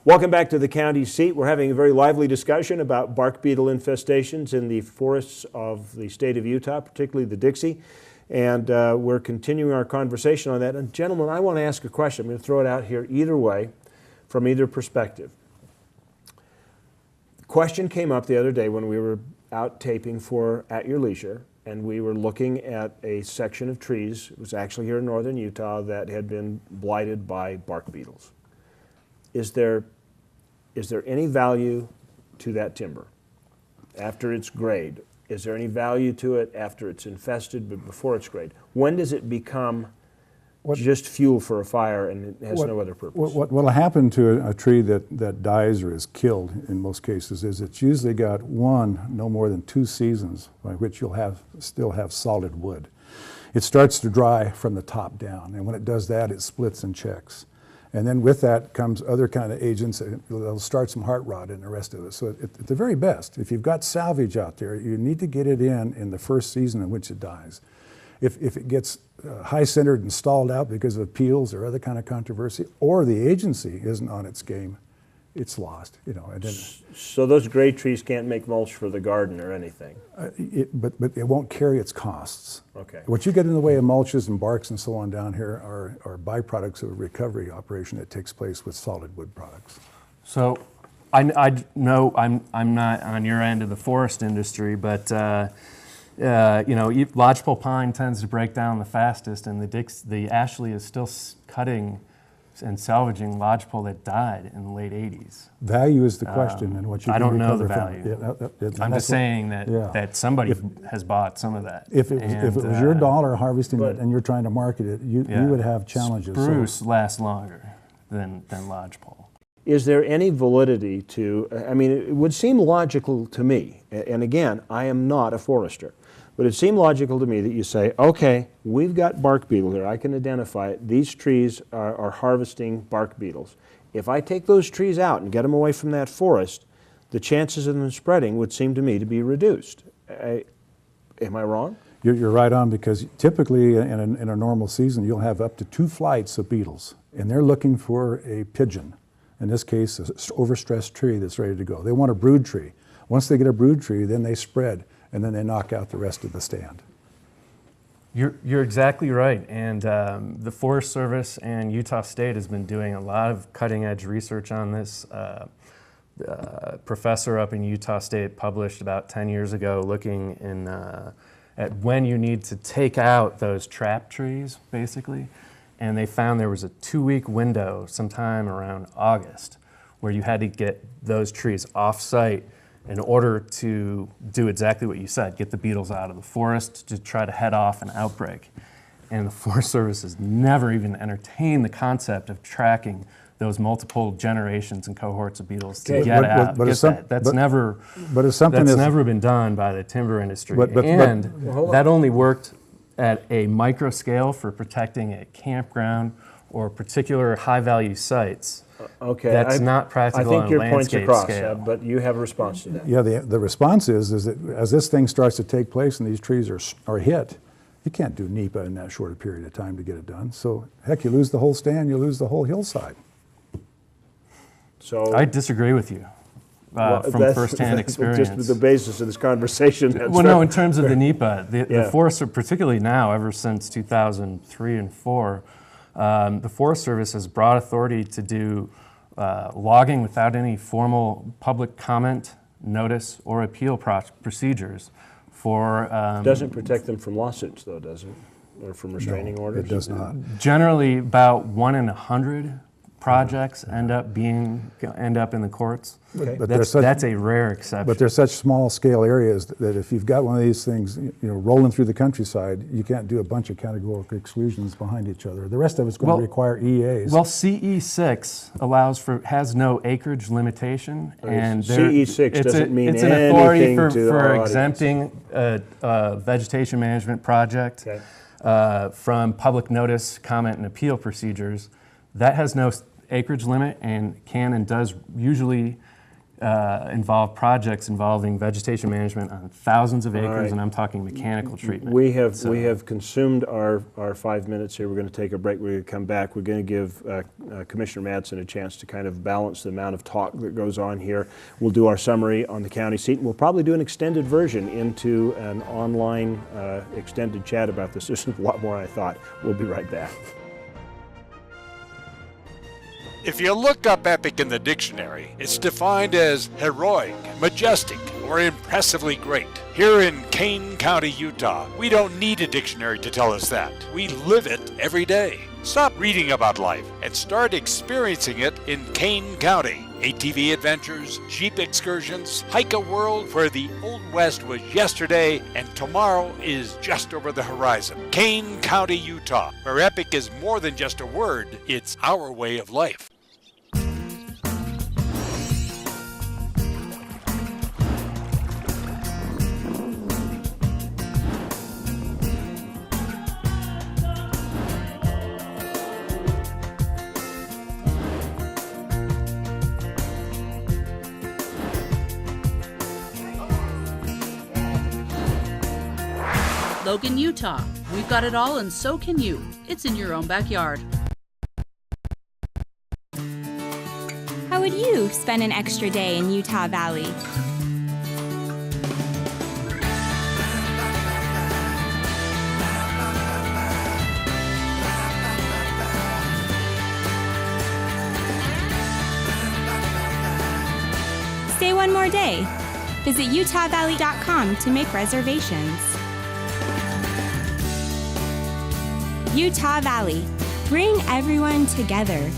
Welcome back to the county seat. We're having a very lively discussion about bark beetle infestations in the forests of the state of Utah, particularly the Dixie. And we're continuing our conversation on that. And gentlemen, I want to ask a question. I'm going to throw it out here either way, from either perspective. The question came up the other day when we were out taping for At Your Leisure, and we were looking at a section of trees, it was actually here in northern Utah, that had been blighted by bark beetles. Is there any value to that timber after it's grayed? Is there any value to it after it's infested but before it's grayed? When does it become just fuel for a fire and it has no other purpose? What will happen to a tree that dies or is killed in most cases is it's usually got no more than 2 seasons by which you'll still have solid wood. It starts to dry from the top down, and when it does that, it splits and checks. And then with that comes other kind of agents that'll start some heart rot and the rest of it. So at the very best, if you've got salvage out there, you need to get it in the first season in which it dies. If it gets high-centered and stalled out because of appeals or other kind of controversy, or the agency isn't on its game, it's lost. And then, so those gray trees can't make mulch for the garden or anything? But it won't carry its costs. Okay. What you get in the way of mulches and barks and so on down here are byproducts of a recovery operation that takes place with solid wood products. So I know I'm not on your end of the forest industry, but lodgepole pine tends to break down the fastest, and the Ashley is still cutting and salvaging lodgepole that died in the late 80s. Value is the question, and what you I can don't know the recover value. I'm just saying that somebody has bought some of that. If it was your dollar harvesting it and you're trying to market it, you would have challenges. Spruce lasts longer than lodgepole. Is there any validity to, it would seem logical to me, and again, I am not a forester, but it seemed logical to me that you say, okay, we've got bark beetle here, I can identify it, these trees are harvesting bark beetles. If I take those trees out and get them away from that forest, the chances of them spreading would seem to me to be reduced. Am I wrong? You're right on, because typically in a normal season you'll have up to 2 flights of beetles, and they're looking for a pigeon. In this case, an overstressed tree that's ready to go. They want a brood tree. Once they get a brood tree, then they spread, and then they knock out the rest of the stand. You're exactly right, and the Forest Service and Utah State has been doing a lot of cutting-edge research on this. A professor up in Utah State published about 10 years ago looking at when you need to take out those trap trees, basically, and they found there was a 2-week window sometime around August where you had to get those trees off-site in order to do exactly what you said, get the beetles out of the forest to try to head off an outbreak. And the Forest Service has never even entertained the concept of tracking those multiple generations and cohorts of beetles to get out. That's never been done by the timber industry. That only worked at a micro scale for protecting a campground or particular high-value sites. Okay, that's not practical on a landscape scale. I think your point's across, but you have a response to that. Yeah, the response is that as this thing starts to take place and these trees are hit, you can't do NEPA in that short a period of time to get it done. So, heck, you lose the whole stand, you lose the whole hillside. So I disagree with you from firsthand experience. Just the basis of this conversation. No, in terms of the NEPA, the forests are, particularly now, ever since 2003 and 4, the Forest Service has broad authority to do logging without any formal public comment, notice, or appeal procedures for... doesn't protect them from lawsuits, though, does it? Or from restraining orders? It does not. Generally, about 1 in 100 projects end up in the courts. Okay. But that's a rare exception. But there's such small scale areas that if you've got one of these things, rolling through the countryside, you can't do a bunch of categorical exclusions behind each other. The rest of it's going to require EAs. Well, CE6 has no acreage limitation, and CE6 doesn't mean it's an authority anything for exempting a vegetation management project from public notice, comment, and appeal procedures. That has no acreage limit and can and does usually involve projects involving vegetation management on thousands of acres, right. and I'm talking mechanical treatment. We have consumed our 5 minutes here. We're going to take a break. We're going to come back. We're going to give Commissioner Matson a chance to kind of balance the amount of talk that goes on here. We'll do our summary on the county seat, and we'll probably do an extended version into an online extended chat about this. This is a lot more than I thought. We'll be right back. If you look up epic in the dictionary, it's defined as heroic, majestic, or impressively great. Here in Kane County, Utah, we don't need a dictionary to tell us that. We live it every day. Stop reading about life and start experiencing it in Kane County. ATV adventures, jeep excursions, hike a world where the Old West was yesterday and tomorrow is just over the horizon. Kane County, Utah, where epic is more than just a word, it's our way of life. Logan, Utah. We've got it all and so can you. It's in your own backyard. How would you spend an extra day in Utah Valley? Stay one more day. Visit utahvalley.com to make reservations. Utah Valley. Bring everyone together.